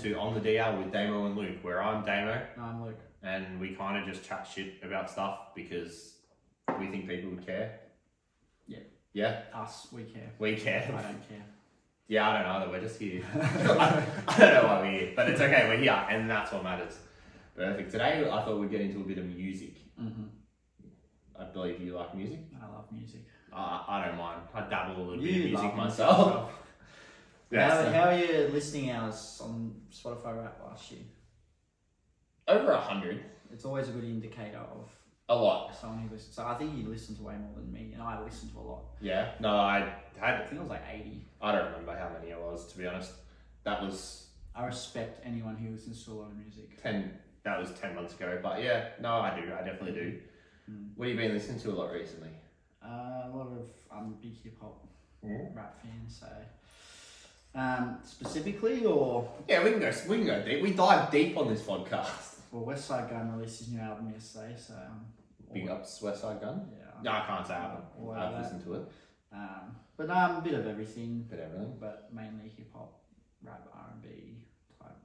to On the DL with Damo and Luke, where I'm Damo. No, I'm Luke. And we kind of just chat shit about stuff because we think people would care. Yeah. Yeah? Us, we care. We care. I don't care. Yeah, I don't either. We're just here. I don't know why we're here, but it's okay. We're here, and that's what matters. Perfect. Today, I thought we'd get into a bit of music. Mm-hmm. I believe you like music. I love music. I don't mind. I dabble a little You bit in music love myself. How are your listening hours on Spotify Rap last year? Over 100. It's always a good indicator of A lot. someone who listens. So I think you listen to way more than me, and I listen to a lot. Yeah. No, I I think it was like 80. I don't remember how many it was, to be honest. That was I respect anyone who listens to a lot of music. 10. That was 10 months ago. But yeah, no, I do. I definitely do. Mm. What have you been listening to a lot recently? A lot of I'm a big hip hop rap fan, so specifically or Yeah, we can go deep. We dive deep on this podcast. well, West Side Gun released his new album yesterday, so Big ups West Side Gun. Yeah. No, I can't say I haven't. All I've that. listened to it. But no, I'm a bit of everything. Bit everything. But mainly hip hop, rap, R&B type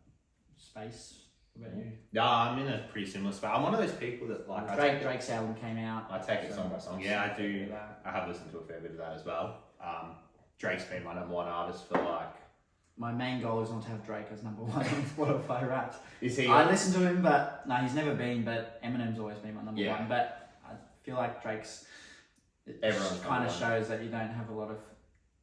space. What about you? Yeah, I'm in a pretty similar spot. I'm one of those people that like Drake's album came out. I take it song by song. Yeah, I do. That. I have listened to a fair bit of that as well. Drake's been my number one artist for like. My main goal is not to have Drake as number one on Spotify Wrapped. Is he? I listen to him, but no, he's never been. But Eminem's always been my number Yeah. one. But I feel like Drake's. Everyone's kind of number one. shows that you don't have a lot of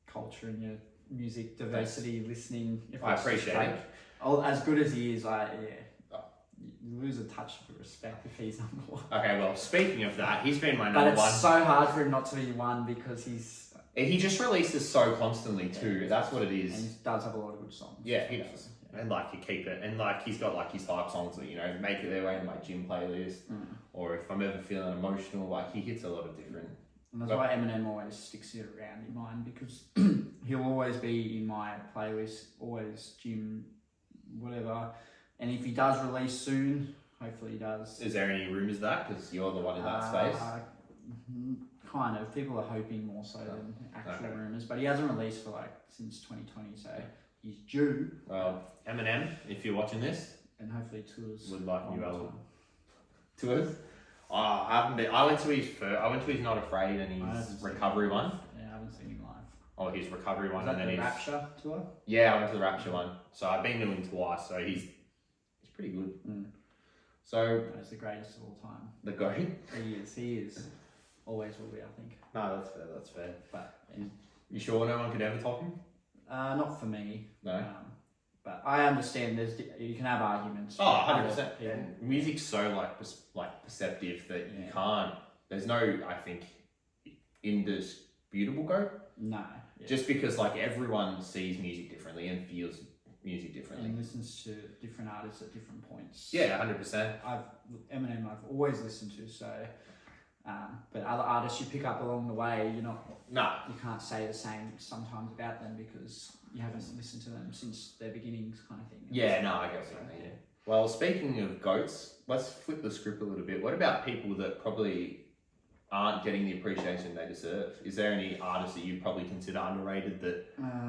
culture in your music diversity listening. If I it's just appreciate Drake. it. Oh, as good as he is, you lose a touch of respect if he's number one. Okay, well, speaking of that, he's been my But number it's one. so hard for him not to be one because he's. He just releases so constantly too. That's what it is. And he does have a lot of good songs. Yeah, he does. Yeah. And like you keep it, and like he's got like his hype songs that make it their way in my gym playlist, or if I'm ever feeling emotional, like he hits a lot of different. And that's why Eminem always sticks it around in mine because he'll always be in my playlist, always gym, whatever. And if he does release soon, hopefully he does. Is there any rumours of that? Because you're the one in that space. Kind of. People are hoping more so than actual rumours, but he hasn't released for since 2020, so he's due. Well, Eminem, if you're watching this, and hopefully tours would like a new album. Tours? Oh, I haven't been. I went to his Not Afraid and his Recovery one. Yeah, I haven't seen him live. Oh, his Recovery one, Was that and then the his Rapture tour? Yeah, I went to the Rapture one. So I've been to him twice. So he's pretty good. So He's the greatest of all time. the GOAT. He is. Always will be, I think. No, that's fair. But yeah. You sure no one could ever top him? Not for me. No. But I understand you can have arguments. Oh, 100%. Yeah. Music's so perceptive that you can't. There's no, I think, indisputable GOAT. No. Yeah. Just because everyone sees music differently and feels music differently. And listens to different artists at different points. Yeah, 100%. Eminem I've always listened to, so but other artists you pick up along the way, you can't say the same sometimes about them because you haven't listened to them since their beginnings, kind of thing. Yeah, no, I get what you mean. Well, speaking of GOATs, let's flip the script a little bit. What about people that probably aren't getting the appreciation they deserve? Is there any artists that you probably consider underrated that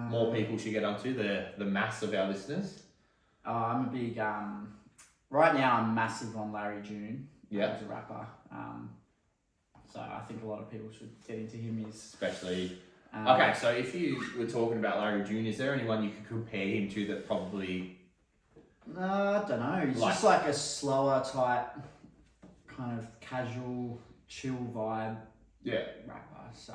more people should get onto, the mass of our listeners? I'm a big right now I'm massive on Larry June as a rapper. So I think a lot of people should get into him. Especially okay, so if you were talking about Larry June, is there anyone you could compare him to that probably? I don't know. He's just like a slower type, kind of casual, chill vibe. Yeah. Rapper. So,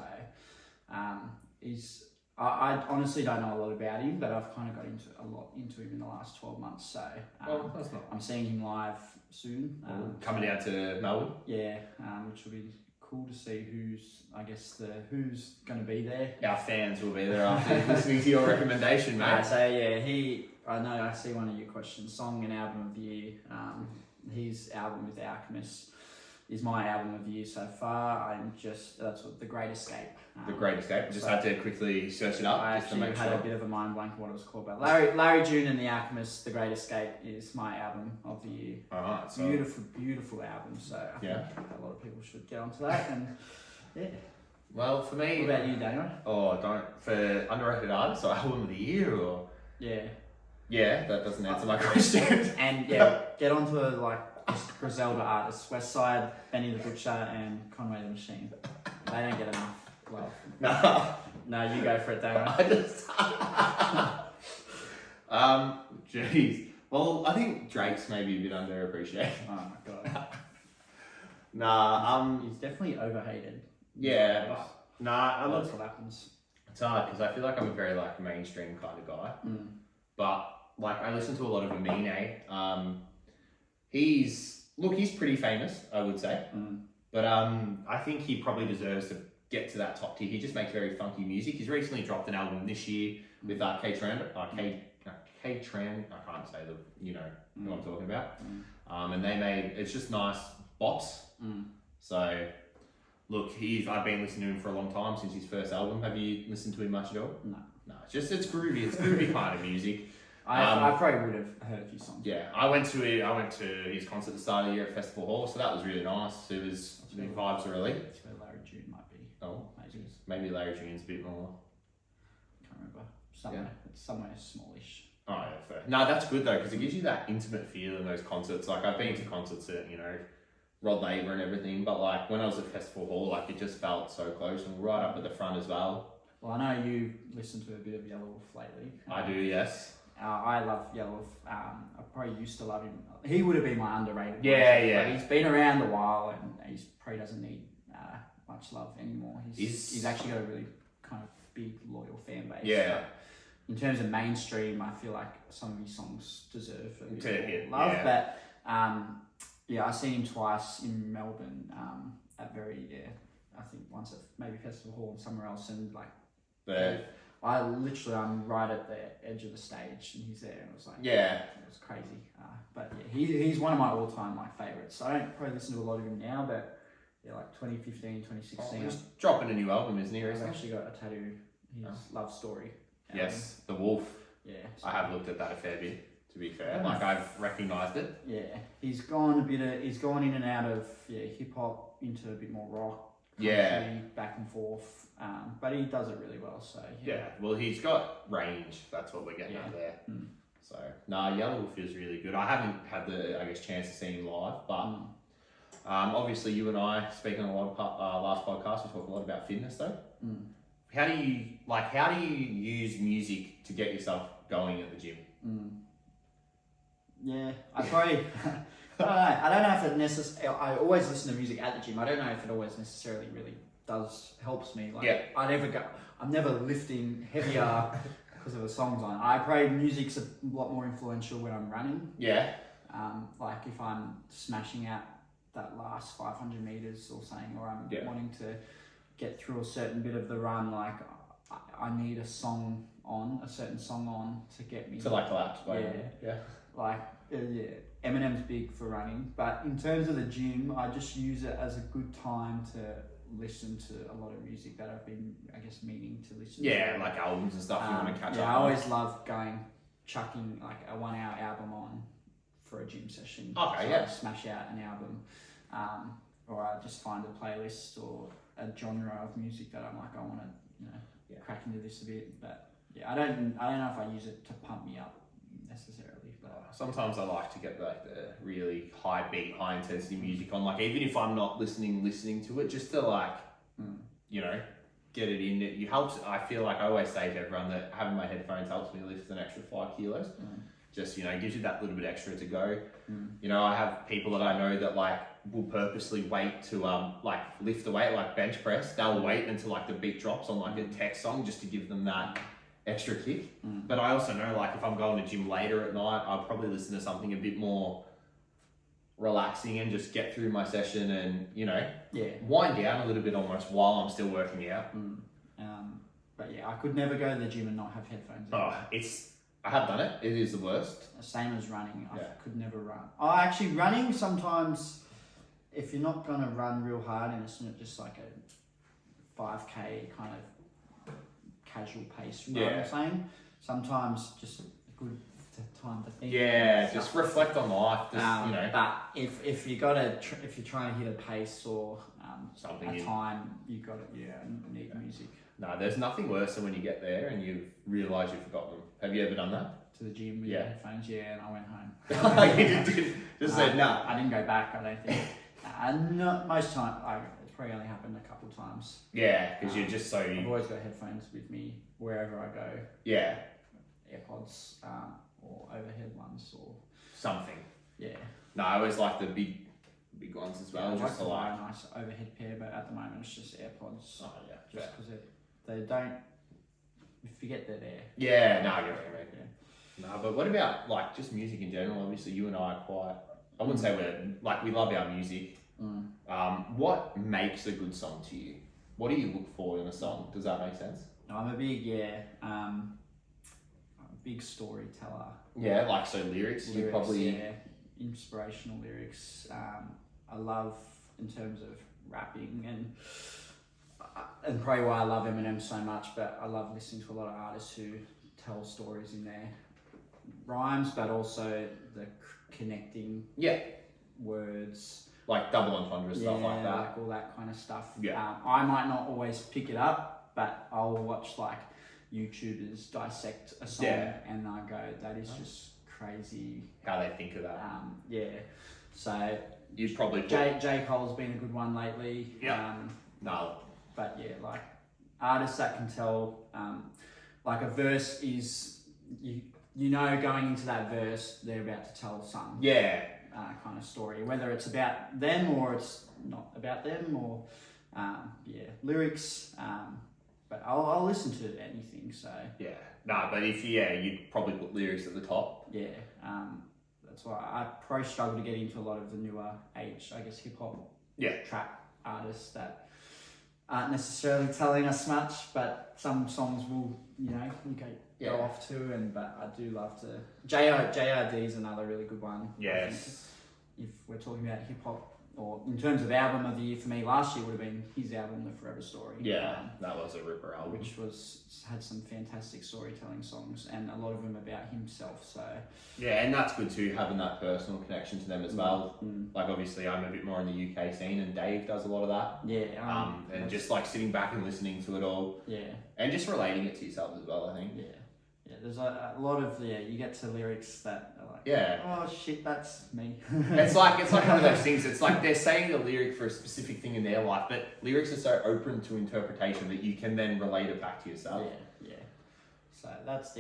I honestly don't know a lot about him, but I've kind of got into him in the last 12 monds. So, that's not. I'm seeing him live soon. Coming down to Melbourne. Yeah, which will be cool to see who's going to be there. Our fans will be there after listening to your recommendation, mate. So yeah, I know I see one of your questions, song and album of the year. His album with Alchemist is my album of the year so far. That's what The Great Escape. The Great Escape. Just had to quickly search it up. I just to actually make had sure. a bit of a mind blank of what it was called, but Larry June and The Alchemist, The Great Escape is my album of the year. Alright, so Beautiful album. So I think a lot of people should get onto that. And yeah. Well, for me, what about you, Daniel? For underrated artists or album of the year or yeah. Yeah, that doesn't answer my question. And yeah, get onto like Griselda artists, Westside, Benny the Butcher, and Conway the Machine. They don't get enough love. No, you go for it, Damo. Jeez. Well, I think Drake's maybe a bit underappreciated. Oh my god. He's definitely overhated. Yeah, That's what happens. It's hard because I feel like I'm a very like mainstream kind of guy. But like I listen to a lot of Amine. He's pretty famous, I would say. But I think he probably deserves to get to that top tier. He just makes very funky music. He's recently dropped an album this year with K-Tran. K-Tran, I can't say who I'm talking about. And they made, it's just nice bops. So, look, I've been listening to him for a long time, since his first album. Have you listened to him much at all? No. No, it's groovy. It's groovy kind of music. I probably would have heard a few songs. Yeah, I went to his concert at the start of the year at Festival Hall, so that was really nice. The vibes were really. That's where Larry June might be. Oh, maybe Larry June's a bit more. Can't remember. Somewhere, it's somewhere smallish. Oh yeah, fair. No, that's good though, because it gives you that intimate feel in those concerts. Like I've been to concerts at Rod Laver and everything, but like when I was at Festival Hall, like it just felt so close and right up at the front as well. Well, I know you listen to a bit of Yellow Wolf lately. I do, yes. I love Yellow Wolf. I probably used to love him. He would have been my underrated. Yeah. But he's been around a while, and he probably doesn't need much love anymore. He's actually got a really kind of big loyal fan base. Yeah. But in terms of mainstream, I feel like some of his songs deserve a bit hit, more love. yeah. But I've seen him twice in Melbourne. I think once at maybe Festival Hall and somewhere else, and like. I'm right at the edge of the stage, and he's there, and it was like, it was crazy. But yeah, he's one of my all-time favorites. I don't probably listen to a lot of him now, but like 2015, 2016. He's dropping a new album, isn't he? I've actually got a tattoo. His Love Story. Yes, the Wolf. Yeah, I have looked at that a fair bit. To be fair, like I've recognised it. Yeah, he's gone in and out of hip hop into a bit more rock. Country, back and forth. But he does it really well. So well, he's got range. That's what we're getting at there. So Yellow Wolf is really good. I haven't had the chance to see him live, but obviously you and I, speaking on a lot of last podcast, we talk a lot about fitness though. How do you use music to get yourself going at the gym? Yeah, I probably. I don't know if it necessarily. I always listen to music at the gym. I don't know if it always necessarily really helps me. I'm never lifting heavier because of the songs on. I pray music's a lot more influential when I'm running. Yeah. Like if I'm smashing out that last 500 meters or something, or I'm wanting to get through a certain bit of the run, like I need a certain song on to get me to collapse. Eminem's big for running, but in terms of the gym, I just use it as a good time to listen to a lot of music that I've been, meaning to listen to. Yeah, like albums and stuff you want to catch up on. I always love chucking like a 1 hour album on for a gym session. Okay, I smash out an album, or I just find a playlist or a genre of music that I'm like, I want to, crack into this a bit. But I don't know if I use it to pump me up necessarily. But sometimes I like to get like the really high beat, high intensity music on, like even if I'm not listening to it, just to get it in. It helps. I feel like I always say to everyone that having my headphones helps me lift an extra 5 kilos. Just gives you that little bit extra to go. I have people that I know that will purposely wait to lift the weight, like bench press. They'll wait until the beat drops on a tech song just to give them that extra kick. But I also know if I'm going to gym later at night, I'll probably listen to something a bit more relaxing and just get through my session and wind down a little bit almost while I'm still working out. But I could never go to the gym and not have headphones in. I have done it. It is the worst. Same as running. I could never run. Actually, running sometimes, if you're not going to run real hard and it's not just like a 5K kind of casual pace run, I'm saying, sometimes just a good time to think. Yeah, just reflect on life. But if you're trying to hit a pace or Something a time you got it. Yeah, need music. No, there's nothing worse than when you get there and you realise you've forgotten them. Have you ever done that? To the gym with headphones, and I went home. You just said no. I didn't go back. I don't think. Not most time. It's probably only happened a couple times. Yeah, because you're just so. I've always got headphones with me wherever I go. Yeah. AirPods or overhead ones or something. Yeah. No, I always like the big ones as well. Yeah, just to buy a nice overhead pair, but at the moment it's just AirPods. Oh yeah. Just because they don't. You forget they're there. Yeah. No, I get what you mean. Yeah. No, but what about like just music in general? Obviously, you and I are quite. I wouldn't say we love our music. What makes a good song to you? What do you look for in a song? Does that make sense? I'm a big storyteller. Yeah, like so lyrics you probably inspirational lyrics. I love in terms of rapping and probably why I love Eminem so much, but I love listening to a lot of artists who tell stories in their rhymes, but also the connecting words. Like double entendre stuff like that. Like all that kind of stuff. Yeah. I might not always pick it up, but I'll watch like YouTubers dissect a song and I go, that is just crazy. How they think of that. So you'd probably J. Cole's been a good one lately. Yeah. No. But yeah, like artists that can tell, like a verse is you know going into that verse they're about to tell some kind of story, whether it's about them or it's not about them or lyrics. But I'll listen to anything. So but if you'd probably put lyrics at the top. That's why I probably struggle to get into a lot of the newer age, I guess, hip hop trap artists that aren't necessarily telling us much, but some songs will go off to. But I do love to. JRD is another really good one. Yes. If we're talking about hip hop, or in terms of album of the year for me, last year would have been his album, The Forever Story. Yeah, that was a ripper album. Which had some fantastic storytelling songs, and a lot of them about himself. So and that's good too, having that personal connection to them as well. Like obviously, I'm a bit more in the UK scene, and Dave does a lot of that. And just like sitting back and listening to it all. And just relating it to yourself as well, I think. There's a lot of you get to lyrics that are like oh shit, that's me. it's like one of those things. It's like they're saying the lyric for a specific thing in their life, but lyrics are so open to interpretation that you can then relate it back to yourself. So that's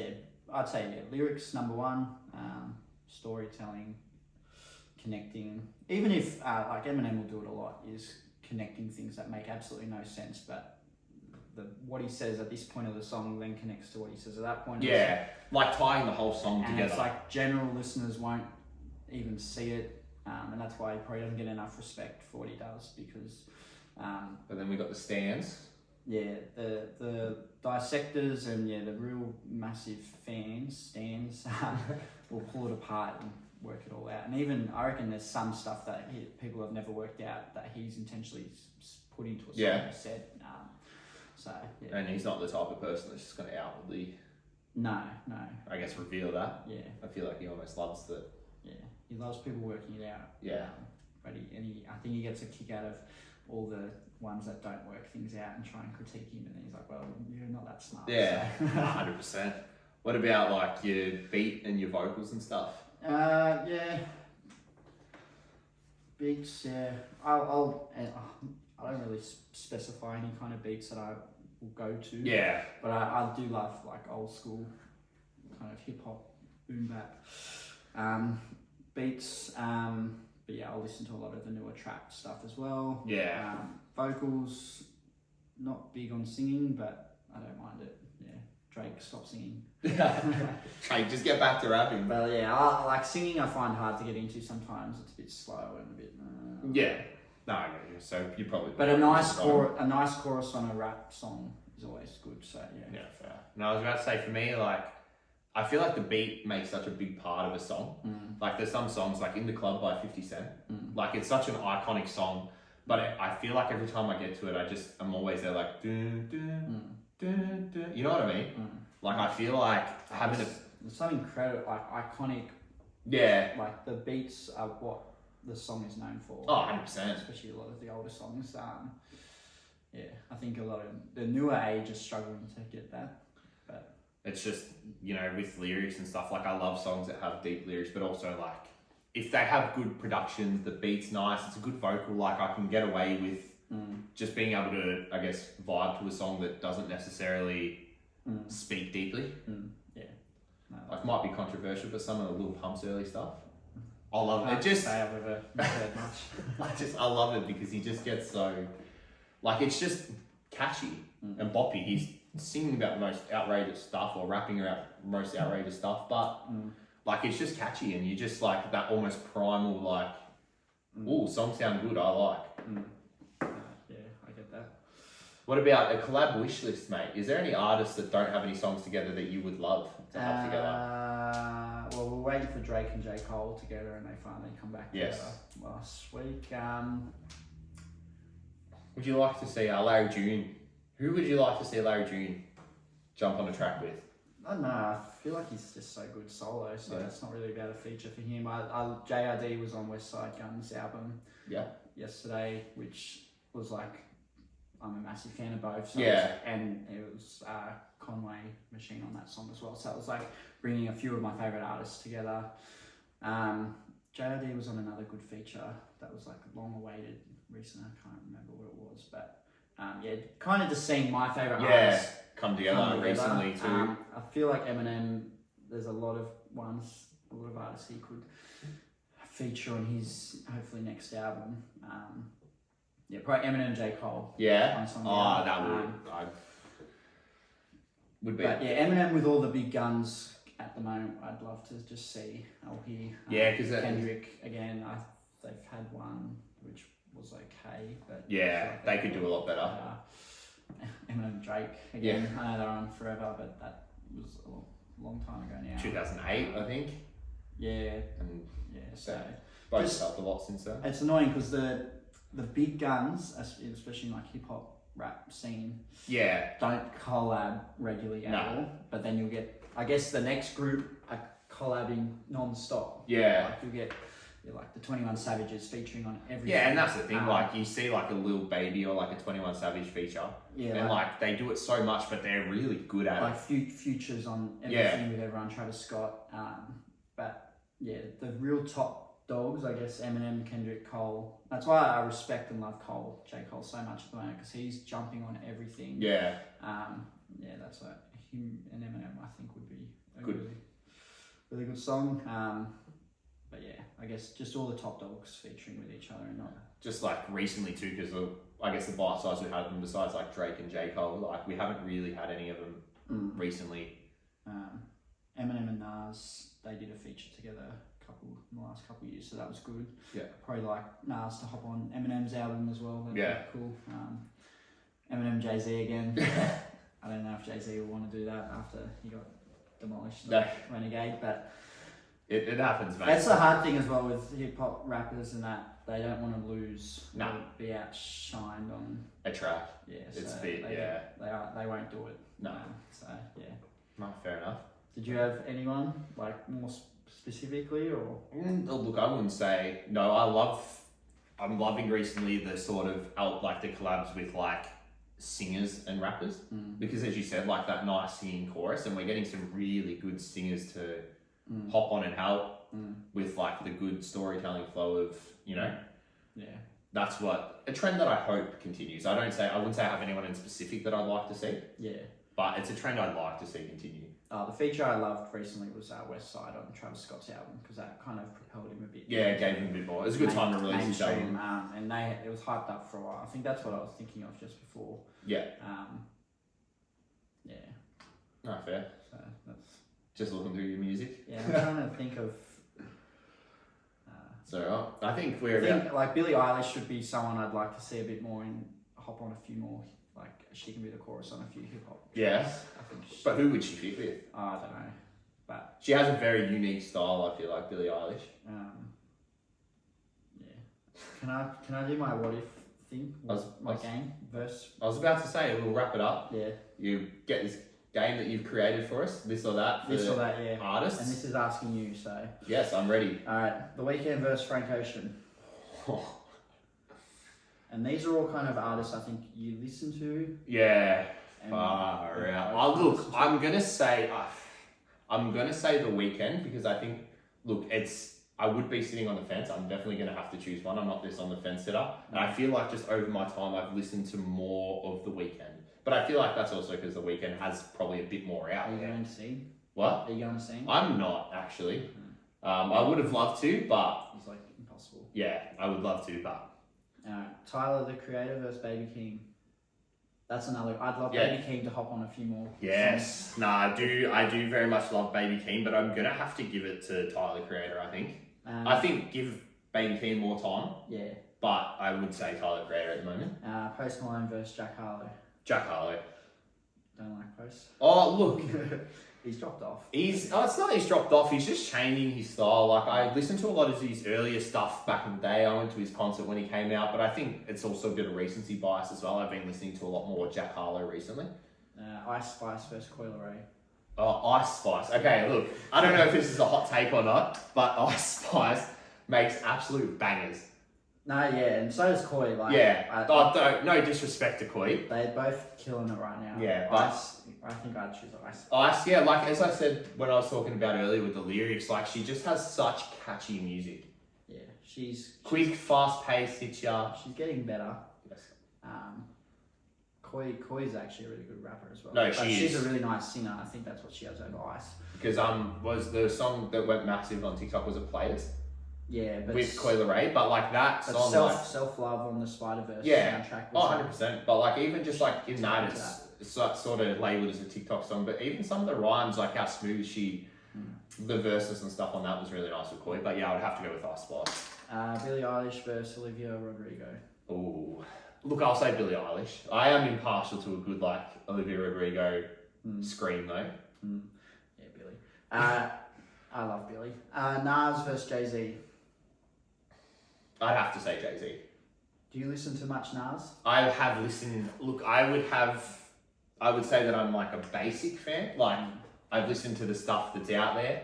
I'd say lyrics number one, storytelling, connecting. Even if like Eminem will do it a lot, is connecting things that make absolutely no sense, but what he says at this point of the song then connects to what he says at that point. Like tying the whole song together. It's like general listeners won't even see it, and that's why he probably doesn't get enough respect for what he does, because. But then we got the stands. The dissectors and the real massive stands will pull it apart and work it all out. And even I reckon there's some stuff that people have never worked out that he's intentionally put into a song and said. And he's not the type of person that's just going to outwardly. No. I guess reveal that. I feel like he almost loves the. He loves people working it out. But I think he gets a kick out of all the ones that don't work things out and try and critique him, and then he's like, "Well, you're not that smart." 100%. What about like your beat and your vocals and stuff? Beats. I don't really specify any kind of beats that I will go to. But I do love like old school kind of hip hop, boom bap beats. But I'll listen to a lot of the newer trap stuff as well. Vocals, not big on singing, but I don't mind it. Drake, stop singing. Drake, just get back to rapping. But I like singing. I find hard to get into sometimes. It's a bit slow and a bit. No, I get you. So you probably. But a nice chorus on a rap song is always good. So fair. No, I was about to say for me, like, I feel like the beat makes such a big part of a song. Like there's some songs like In the Club by 50 Cent. Like it's such an iconic song, but I feel like every time I get to it, I'm always there like dun dun dun dun. You know what I mean? Like I feel like having there's something incredible, like iconic. Like the beats are what the song is known for. Oh, 100%. Especially a lot of the older songs. Yeah, I think a lot of the newer age is struggling to get that. But it's just, you know, with lyrics and stuff, like I love songs that have deep lyrics, but also like if they have good productions, the beat's nice, it's a good vocal, like I can get away with just being able to, I guess, vibe to a song that doesn't necessarily speak deeply. Yeah. No, like might be controversial, but some of the Lil Pump's early stuff, I love it. It just say I've ever heard much. I love it because he just gets so, like it's just catchy and boppy. He's singing about the most outrageous stuff or rapping about most outrageous stuff, but like it's just catchy and you just like that almost primal like, ooh, songs sound good, I like. Yeah, I get that. What about a collab wish list, mate? Is there any artists that don't have any songs together that you would love to have together? Well, we're waiting for Drake and J. Cole together and they finally come back together last week. Would you like to see Larry June? Who would you like to see Larry June jump on a track with? I don't know, I feel like he's just so good solo, so it's not really about a feature for him. JRD was on West Side Gun's album yesterday, which was like, I'm a massive fan of both. So and it was Conway Machine on that song as well. So it was like bringing a few of my favourite artists together. JRD was on another good feature that was like long awaited recently. I can't remember what it was, but kind of just seeing my favourite artists come together recently too. I feel like Eminem, there's a lot of artists he could feature on his hopefully next album. Probably Eminem and J. Cole. Yeah. That would be. But Eminem with all the big guns at the moment, I'd love to just see. I'll hear Kendrick again. They've had one which was okay, but they could do a lot better. Eminem and Drake again. I know they're on forever, but that was a long time ago now. 2008, I think. So both helped a lot since then. It's annoying because the big guns, especially in like hip hop rap scene, don't collab regularly at all. But then you'll get, I guess, the next group are collabing non-stop. Like you'll get like the 21 Savages featuring on everything. Yeah, and that's the thing. Like you see like a Lil Baby or like a 21 Savage feature, and like they do it so much, but they're really good at it. Like Futures on everything with everyone. Travis Scott. But the real top dogs, I guess, Eminem, Kendrick, Cole. That's why I respect and love J. Cole so much at the moment, because he's jumping on everything. That's why him and Eminem I think would be a really good song. But I guess just all the top dogs featuring with each other and not just like recently too, because I guess the bite size we had them besides like Drake and J. Cole, like we haven't really had any of them recently. Eminem and Nas, they did a feature together in the last couple of years, so that was good. Probably like Nas to hop on Eminem's album as well. That'd be cool. Eminem, Jay-Z again. I don't know if Jay-Z will want to do that after he got demolished Renegade, but it happens, mate. That's the hard thing as well with hip hop rappers, and that they don't want to lose or be outshined on a track. It's a bit. They won't do it. No. No, fair enough. Did you have anyone like more specifically, or? Look, I wouldn't say no. I'm loving recently the sort of like the collabs with like singers and rappers, because as you said, like that nice singing chorus, and we're getting some really good singers to hop on and help with like the good storytelling flow of, you know, that's what a trend that I hope continues. I wouldn't say I have anyone in specific that I'd like to see, but it's a trend I'd like to see continue. The feature I loved recently was West Side on Travis Scott's album, because that kind of propelled him a bit. It gave him a bit more. It was a good time to release his album. And it was hyped up for a while. I think that's what I was thinking of just before. No, fair. So that's just looking through your music. I'm trying to think of. So I think like Billie Eilish should be someone I'd like to see a bit more and hop on a few more. Like she can be the chorus on a few hip hop. But who would she fit with? I don't know. But she has a very unique style. I feel like Billie Eilish. Can I do my what if thing? My game verse. I was about to say we'll wrap it up. Yeah. You get this game that you've created for us. This or that. Artists. And this is asking you. So. Yes, I'm ready. All right. The Weeknd versus Frank Ocean. And these are all kind of artists I think you listen to. Yeah, and far out. Look, I'm gonna say The Weeknd because I think, look, I would be sitting on the fence. I'm definitely gonna have to choose one. I'm not this on the fence sitter, and I feel like just over my time I've listened to more of The Weeknd. But I feel like that's also because The Weeknd has probably a bit more out. Are you there. going to sing? What? Are you going to sing? I'm not actually. I would have loved to, but It's like impossible. yeah, I would love to, but Tyler the Creator versus Baby King. That's another. I'd love Yeah. Baby King to hop on a few more. yes, no, I do very much love Baby King, but I'm gonna have to give it to Tyler the Creator. I think. I think give Baby King more time. Yeah. But I would say Tyler the Creator at the moment. Post Malone versus Jack Harlow. Jack Harlow. Don't like Post. Oh look, He's dropped off. it's not he's dropped off. He's just changing his style. Like I listened to a lot of his earlier stuff back in the day. I went to his concert when he came out, but I think it's also a bit of recency bias as well. I've been listening to a lot more Jack Harlow recently. Ice Spice versus Coi Leray. Oh, Ice Spice. Okay, look, I don't know if this is a hot take or not, but Ice Spice makes absolute bangers. No, yeah, and so does Coi. Like, Yeah. No disrespect to Coi. They're both killing it right now. Yeah, but Ice, I think I'd choose Ice. Ice, yeah, like as I said when I was talking about earlier with the lyrics, like she just has such catchy music. Yeah, she's Quick, fast paced, hits ya. She's getting better. Yes. Coi's actually a really good rapper as well. No, but she's is. a really nice singer. I think that's what she has over Ice. Because was the song that went massive on TikTok was it Players? Yeah, but With Coi Leray, but like that but song, self love on the Spider-Verse soundtrack. Oh, 100%. But like even just like in that, it's sort of labeled as a TikTok song. But even some of the rhymes, like how smooth the verses and stuff on that was really nice with Coi. But yeah, I would have to go with Ice Spice. Billie Eilish versus Olivia Rodrigo. Oh, look, I'll say Billie Eilish. I am impartial to a good like Olivia Rodrigo scream though. Yeah, Billie. I love Billie. Nas versus Jay-Z. I'd have to say Jay-Z. Do you listen to much Nas? I have listened. Look, I would say that I'm like a basic fan. Like I've listened to the stuff that's out there.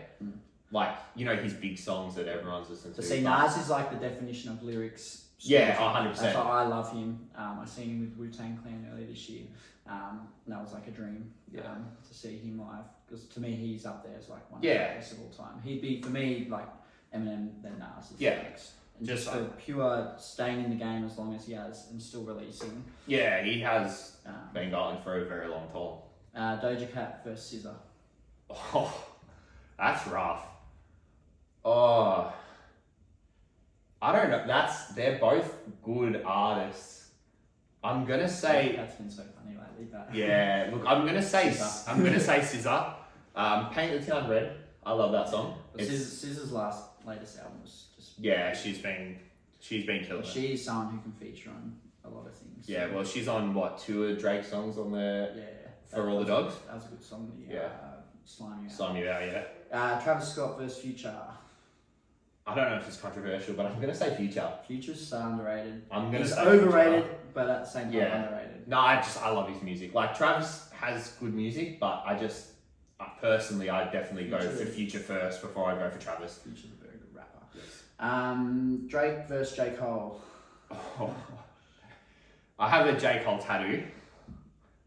Like his big songs that everyone's listened to. So see, Nas is like the definition of lyrics. Yeah, 100%. That's why I love him. I seen him with Wu-Tang Clan earlier this year. And that was like a dream. To see him live, because to me he's up there as like one of the best of all time. He'd be for me like Eminem then Nas. Lyrics. And just for pure staying in the game as long as he has and still releasing. Yeah, he has been going for a very long time. Doja Cat versus SZA. Oh, that's rough. Oh, I don't know. They're both good artists. I'm gonna say that's been so funny lately. But yeah, look, I'm gonna say SZA. I'm gonna say SZA. Paint the Town Red. I love that song. SZA's latest album was just she's been killing it. She's someone who can feature on a lot of things. Yeah, well, she's on two of Drake's songs on there. Yeah. For All the Dogs. That was a good song. Slime You Out. Slime You Out, yeah. Travis Scott versus Future. I don't know if it's controversial, but I'm gonna say Future. Future's so underrated. He's overrated, but at the same time underrated. No, I love his music. Like Travis has good music, but I personally definitely go for Future first before I go for Travis. Future's a very good rapper. Yes. Drake versus J. Cole. Oh. I have a J. Cole tattoo.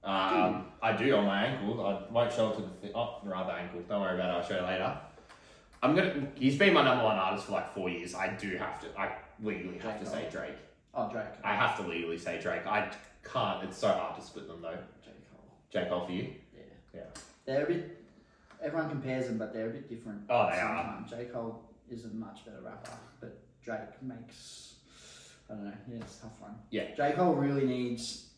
I do on my ankle. I won't show it to the rather ankle. Don't worry about it. I'll show you later. He's been my number one artist for like 4 years. I legally have to say Drake. Oh, Drake. I have to legally say Drake. I can't. It's so hard to split them though. J. Cole for you? Yeah. They're a bit. Everyone compares them, but they're a bit different. Oh, they are. J. Cole is a much better rapper, but Drake makes. I don't know. Yeah, it's a tough one. Yeah. J. Cole really needs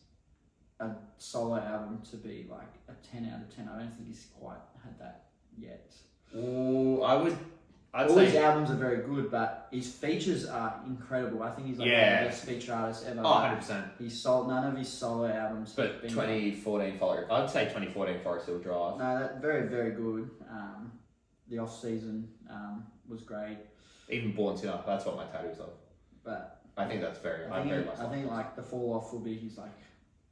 a solo album to be like a 10 out of 10. I don't think he's quite had that yet. Ooh, I'd All say his albums are very good, but his features are incredible. I think he's like one of the best feature artists ever. Oh, 100%. None of his solo albums. But 2014 I'd say 2014 Forest Hill Drive. No, that very, very good. The off season was great. Even Born Sinner, that's what my tattoo's of. But I think that's very. I think like the fall off will be his like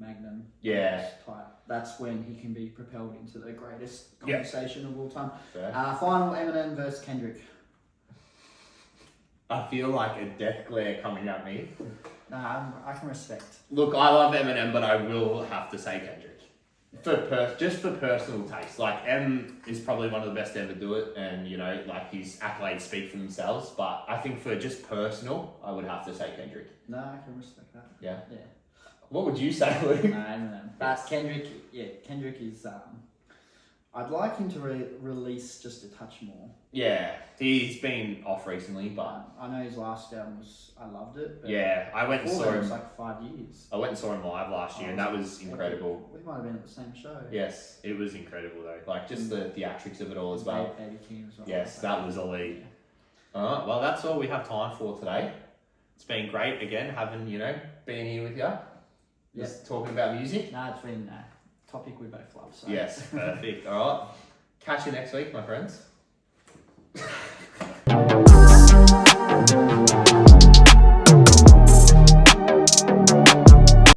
Magnum type. That's when he can be propelled into the greatest conversation of all time. Final Eminem versus Kendrick. I feel like a death glare coming at me. No, I can respect. Look, I love Eminem, but I will have to say Kendrick. Just for personal taste. Like, M is probably one of the best to ever do it, and, you know, like, his accolades speak for themselves, but I think for just personal, I would have to say Kendrick. No, I can respect that. Yeah? Yeah. What would you say, Luke? No, Eminem. But Kendrick is, I'd like him to release just a touch more. Yeah, he's been off recently, but... I know his last album I loved it. But yeah, I went and saw him... It was like 5 years. I went and saw him live last year, and that was incredible. We might have been at the same show. Yes, it was incredible though. Like, just the theatrics of it all as well. Baby King as well. Yes, that was elite. Alright, well, that's all we have time for today. It's been great again, having, you know, being here with you. Just talking about music. No, it's been a topic we both love. So. Yes, perfect. Alright, catch you next week, my friends.